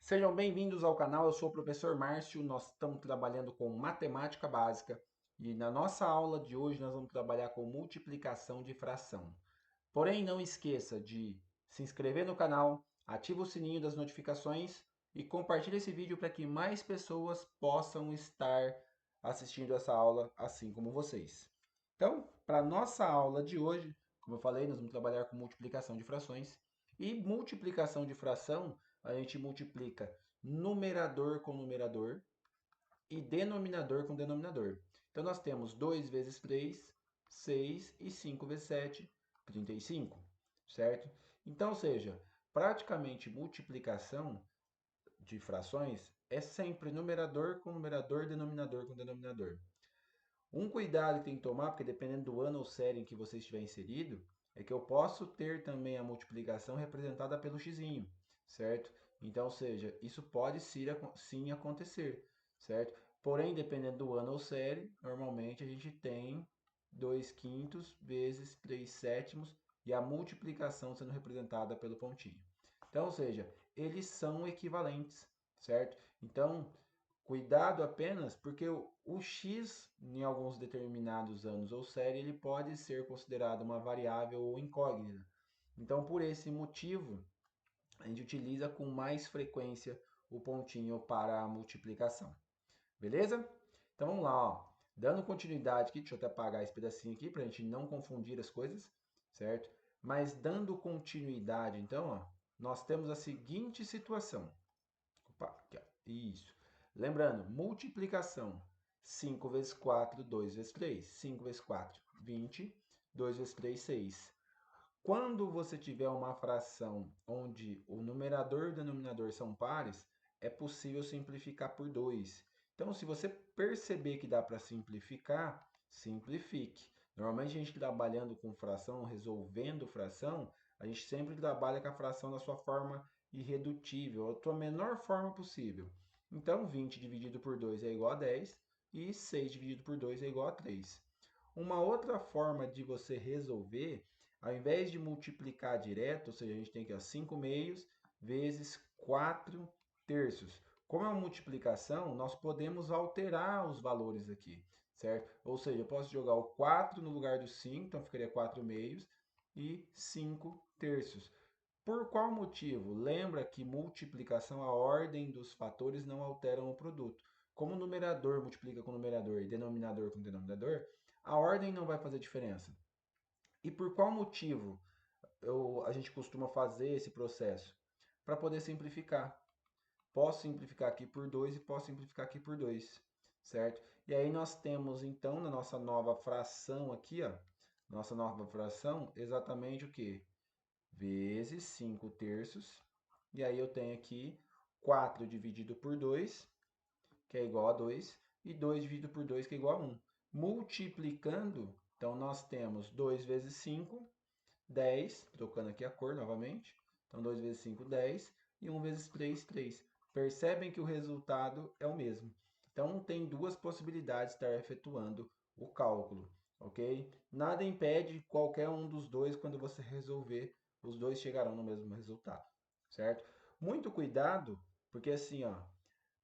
Sejam bem-vindos ao canal, eu sou o professor Márcio, nós estamos trabalhando com matemática básica e na nossa aula de hoje nós vamos trabalhar com multiplicação de fração. Porém, não esqueça de se inscrever no canal, ativa o sininho das notificações e compartilhe esse vídeo para que mais pessoas possam estar assistindo essa aula assim como vocês. Então, para a nossa aula de hoje, como eu falei, nós vamos trabalhar com multiplicação de frações e multiplicação de fração a gente multiplica numerador com numerador e denominador com denominador. Então, nós temos 2 vezes 3, 6 e 5 vezes 7, 35, certo? Então, ou seja, praticamente multiplicação de frações é sempre numerador com numerador, denominador com denominador. Um cuidado que tem que tomar, porque dependendo do ano ou série em que você estiver inserido, é que eu posso ter também a multiplicação representada pelo xizinho, certo? Então, ou seja, isso pode sim acontecer, certo? Porém, dependendo do ano ou série, normalmente a gente tem 2 quintos vezes 3 sétimos e a multiplicação sendo representada pelo pontinho. Então, ou seja, eles são equivalentes, certo? Então, cuidado apenas porque o x, em alguns determinados anos ou série, ele pode ser considerado uma variável ou incógnita. Então, por esse motivo, a gente utiliza com mais frequência o pontinho para a multiplicação. Beleza? Então vamos lá, ó. Dando continuidade aqui, deixa eu até apagar esse pedacinho aqui para a gente não confundir as coisas, certo? Mas dando continuidade, então, ó, nós temos a seguinte situação. Opa, aqui, ó. Isso. Lembrando, multiplicação. 5 vezes 4, 2 vezes 3. 5 vezes 4, 20. 2 vezes 3, 6. Quando você tiver uma fração onde o numerador e o denominador são pares, é possível simplificar por 2. Então, se você perceber que dá para simplificar, simplifique. Normalmente, a gente trabalhando com fração, resolvendo fração, a gente sempre trabalha com a fração da sua forma irredutível, a sua menor forma possível. Então, 20 dividido por 2 é igual a 10 e 6 dividido por 2 é igual a 3. Uma outra forma de você resolver, ao invés de multiplicar direto, ou seja, a gente tem aqui ó, 5 meios vezes 4 terços. Como é uma multiplicação, nós podemos alterar os valores aqui, certo? Ou seja, eu posso jogar o 4 no lugar do 5, então ficaria 4 meios e 5 terços. Por qual motivo? Lembra que multiplicação, a ordem dos fatores não alteram o produto. Como o numerador multiplica com numerador e denominador com denominador, a ordem não vai fazer diferença. E por qual motivo a gente costuma fazer esse processo? Para poder simplificar. Posso simplificar aqui por 2 e posso simplificar aqui por 2, certo? E aí nós temos então na nossa nova fração aqui, ó, nossa nova fração, exatamente o que? Vezes 5 terços. E aí eu tenho aqui 4 dividido por 2, que é igual a 2, e 2 dividido por 2, que é igual a 1. Multiplicando, então nós temos 2 vezes 5, 10, trocando aqui a cor novamente. Então 2 vezes 5, 10, e 1 vezes 3, 3. Percebem que o resultado é o mesmo. Então tem duas possibilidades de estar efetuando o cálculo, ok? Nada impede qualquer um dos dois quando você resolver, os dois chegarão no mesmo resultado, certo? Muito cuidado, porque assim, ó,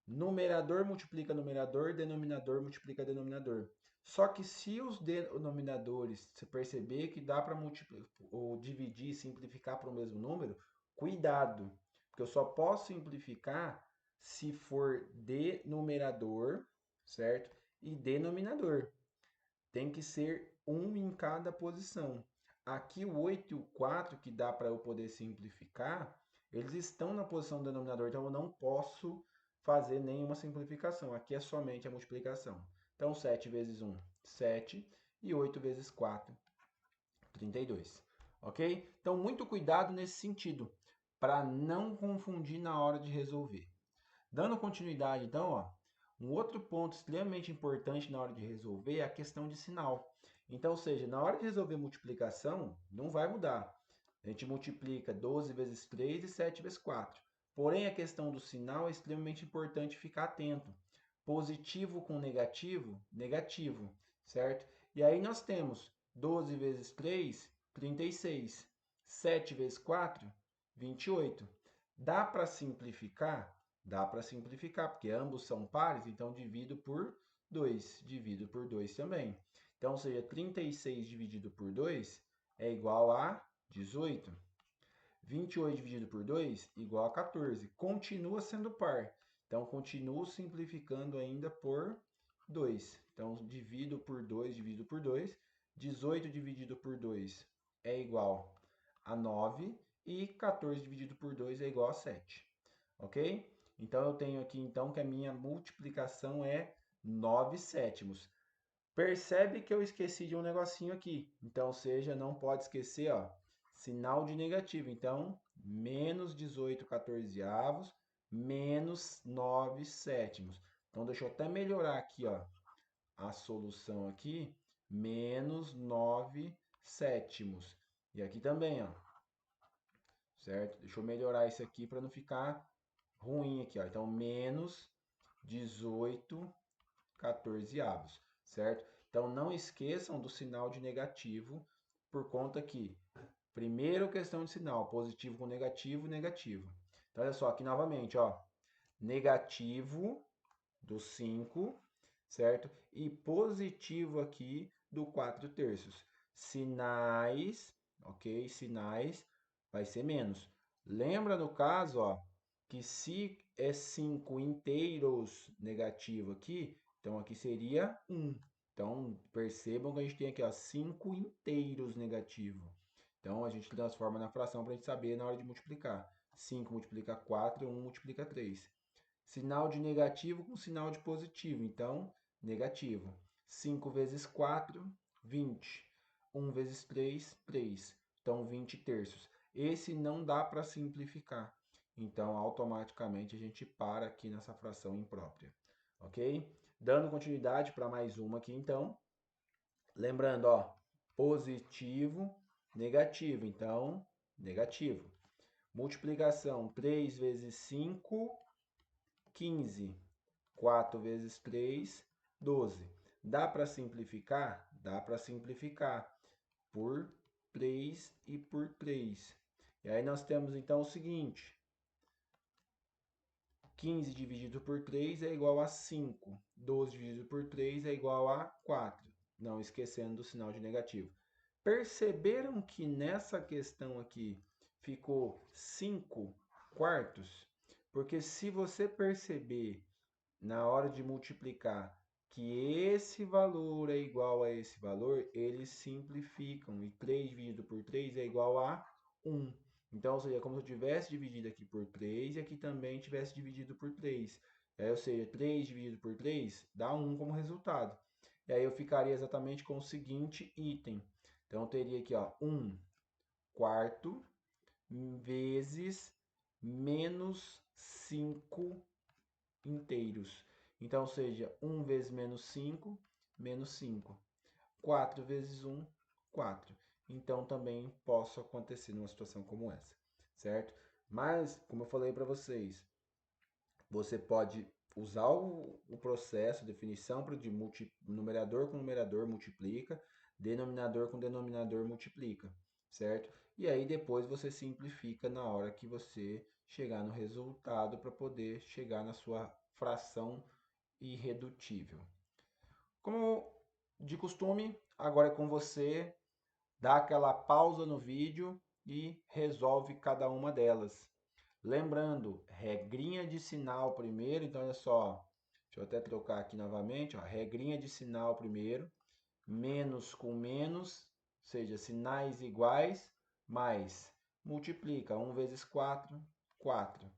numerador multiplica numerador, denominador multiplica denominador. Só que se os denominadores, você perceber que dá para ou dividir, simplificar para o mesmo número, cuidado, porque eu só posso simplificar se for denominador, certo? E denominador. Tem que ser um em cada posição. Aqui o 8 e o 4, que dá para eu poder simplificar, eles estão na posição do denominador, então eu não posso fazer nenhuma simplificação. Aqui é somente a multiplicação. Então, 7 vezes 1, 7, e 8 vezes 4, 32. Ok? Então, muito cuidado nesse sentido, para não confundir na hora de resolver. Dando continuidade, então, ó, um outro ponto extremamente importante na hora de resolver é a questão de sinal. Então, ou seja, na hora de resolver multiplicação, não vai mudar. A gente multiplica 12 vezes 3 e 7 vezes 4. Porém, a questão do sinal é extremamente importante ficar atento. Positivo com negativo, negativo, certo? E aí nós temos 12 vezes 3, 36. 7 vezes 4, 28. Dá para simplificar? Dá para simplificar, porque ambos são pares, então divido por 2. Divido por 2 também. Então, ou seja, 36 dividido por 2 é igual a 18. 28 dividido por 2 igual a 14. Continua sendo par. Então, continuo simplificando ainda por 2. Então, divido por 2, divido por 2. 18 dividido por 2 é igual a 9. E 14 dividido por 2 é igual a 7. Ok? Então, eu tenho aqui então que a minha multiplicação é 9 sétimos. Percebe que eu esqueci de um negocinho aqui. Então, ou seja, não pode esquecer, ó, sinal de negativo. Então, menos 18 14avos, menos 9 sétimos. Então, deixa eu até melhorar aqui, ó, a solução aqui, menos 9 sétimos. E aqui também, ó, certo? Deixa eu melhorar isso aqui para não ficar ruim aqui, ó. Então, menos 18 14avos, certo? Então, não esqueçam do sinal de negativo, por conta que, primeiro questão de sinal, positivo com negativo, negativo. Então, olha só, aqui novamente, ó, negativo do 5, certo? E positivo aqui do 4 terços. Sinais, ok? Sinais vai ser menos. Lembra no caso, ó, que se é 5 inteiros negativo aqui, então aqui seria 1. Então percebam que a gente tem aqui, ó, 5 inteiros negativo. Então a gente transforma na fração para a gente saber na hora de multiplicar. 5 multiplica 4, 1 multiplica 3. Sinal de negativo com sinal de positivo. Então, negativo. 5 vezes 4, 20. 1 vezes 3, 3. Então, 20 terços. Esse não dá para simplificar. Então, automaticamente, a gente para aqui nessa fração imprópria. Ok? Dando continuidade para mais uma aqui, então. Lembrando, ó, positivo, negativo. Então, negativo. Multiplicação, 3 vezes 5, 15. 4 vezes 3, 12. Dá para simplificar? Dá para simplificar por 3 e por 3. E aí nós temos então o seguinte: 15 dividido por 3 é igual a 5. 12 dividido por 3 é igual a 4. Não esquecendo do sinal de negativo. Perceberam que nessa questão aqui ficou 5 quartos? Porque se você perceber na hora de multiplicar que esse valor é igual a esse valor, eles simplificam. E 3 dividido por 3 é igual a 1. Então, ou seja, como se eu tivesse dividido aqui por 3 e aqui também tivesse dividido por 3. Aí, ou seja, 3 dividido por 3 dá 1 como resultado. E aí eu ficaria exatamente com o seguinte item. Então, eu teria aqui, ó, 1 quarto vezes menos 5 inteiros. Então, ou seja, 1 vezes menos 5, menos 5. 4 vezes 1, 4. Então, também posso acontecer numa situação como essa, certo? Mas, como eu falei para vocês, você pode usar o processo, definição de numerador com numerador multiplica, denominador com denominador multiplica, certo? E aí depois você simplifica na hora que você chegar no resultado para poder chegar na sua fração irredutível. Como de costume, agora é com você, dá aquela pausa no vídeo e resolve cada uma delas. Lembrando, regrinha de sinal primeiro, então olha só, deixa eu até trocar aqui novamente, ó, regrinha de sinal primeiro, menos com menos, ou seja, sinais iguais, mais, multiplica, 1 vezes 4, 4,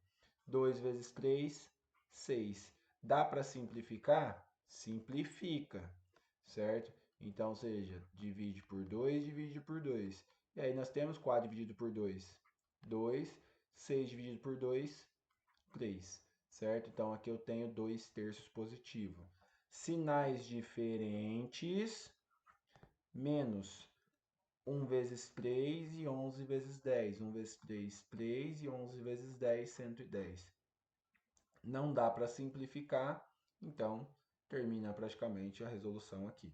2 vezes 3, 6. Dá para simplificar? Simplifica, certo? Então, ou seja, divide por 2, divide por 2. E aí nós temos 4 dividido por 2, 2. 6 dividido por 2, 3, certo? Então aqui eu tenho 2 terços positivo. Sinais diferentes, menos 1 vezes 3 e 11 vezes 10. 1 vezes 3, 3 e 11 vezes 10, 110. Não dá para simplificar, então termina praticamente a resolução aqui.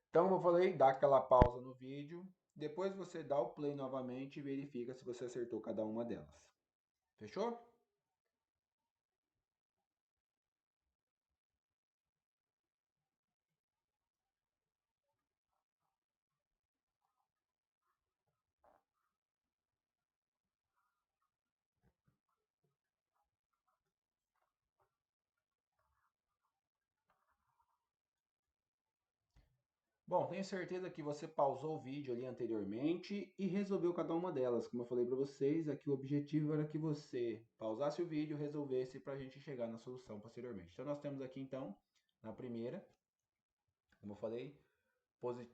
Então, como eu falei, dá aquela pausa no vídeo, depois você dá o play novamente e verifica se você acertou cada uma delas. Fechou? Bom, tenho certeza que você pausou o vídeo ali anteriormente e resolveu cada uma delas. Como eu falei para vocês, aqui o objetivo era que você pausasse o vídeo e resolvesse para a gente chegar na solução posteriormente. Então nós temos aqui então, na primeira, como eu falei,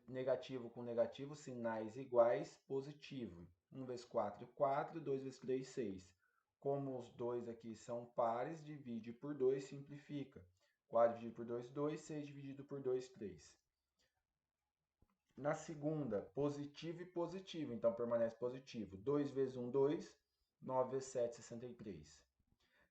negativo com negativo, sinais iguais, positivo. 1 vezes 4, 4, 2 vezes 3, 6. Como os dois aqui são pares, divide por 2, simplifica. 4 dividido por 2, 2, 6 dividido por 2, 3. Na segunda, positivo e positivo, então permanece positivo. 2 vezes 1, 2, 9 vezes 7, 63.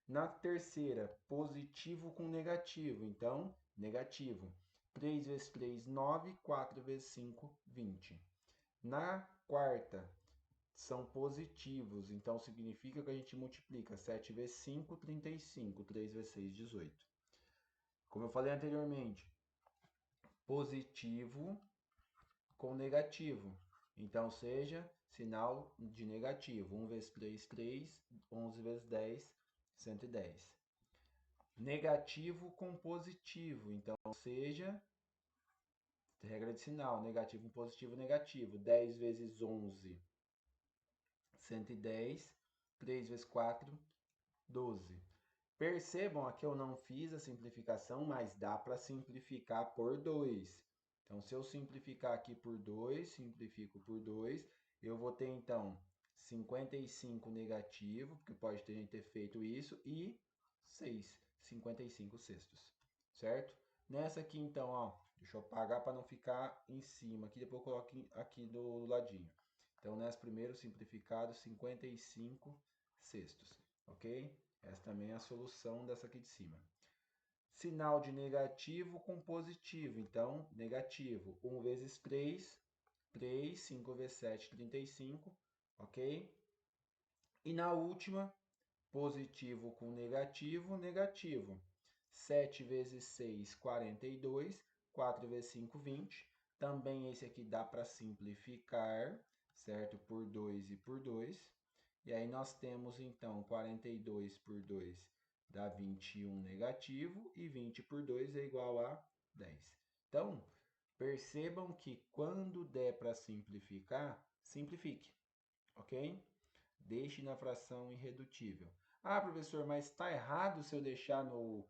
Na terceira, positivo com negativo, então negativo. 3 vezes 3, 9, 4 vezes 5, 20. Na quarta, são positivos, então significa que a gente multiplica 7 vezes 5, 35, 3 vezes 6, 18. Como eu falei anteriormente, positivo com negativo. Então, seja sinal de negativo. 1 vezes 3, 3. 11 vezes 10, 110. Negativo com positivo. Então, seja regra de sinal. Negativo com positivo, negativo. 10 vezes 11, 110. 3 vezes 4, 12. Percebam aqui eu não fiz a simplificação, mas dá para simplificar por 2. Então, se eu simplificar aqui por 2, simplifico por 2, eu vou ter, então, 55 negativo, porque pode ter gente ter feito isso, e 6, 55 sextos, certo? Nessa aqui, então, ó, deixa eu apagar para não ficar em cima, aqui depois eu coloco aqui do ladinho. Então, nessa primeiro simplificado, 55 sextos, ok? Essa também é a solução dessa aqui de cima. Sinal de negativo com positivo. Então, negativo. 1 vezes 3, 3. 5 vezes 7, 35. Ok? E na última, positivo com negativo, negativo. 7 vezes 6, 42. 4 vezes 5, 20. Também esse aqui dá para simplificar, certo? Por 2 e por 2. E aí nós temos, então, 42 por 2 dá 21 negativo e 20 por 2 é igual a 10. Então, percebam que quando der para simplificar, simplifique, ok? Deixe na fração irredutível. Ah, professor, mas está errado se eu deixar no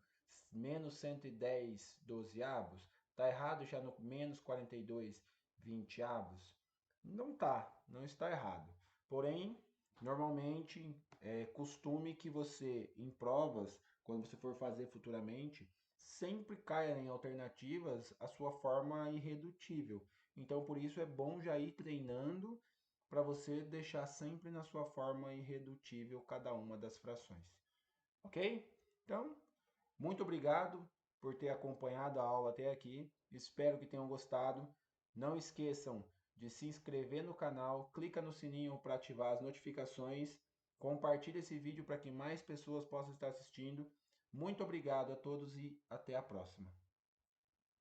menos 110 dozeavos? Está errado deixar no menos 42 vinteavos? Não tá, não está errado. Porém, normalmente é costume que você, em provas, quando você for fazer futuramente, sempre caia em alternativas a sua forma irredutível. Então, por isso é bom já ir treinando para você deixar sempre na sua forma irredutível cada uma das frações. Ok? Então, muito obrigado por ter acompanhado a aula até aqui. Espero que tenham gostado. Não esqueçam de se inscrever no canal, clica no sininho para ativar as notificações, compartilhe esse vídeo para que mais pessoas possam estar assistindo. Muito obrigado a todos e até a próxima.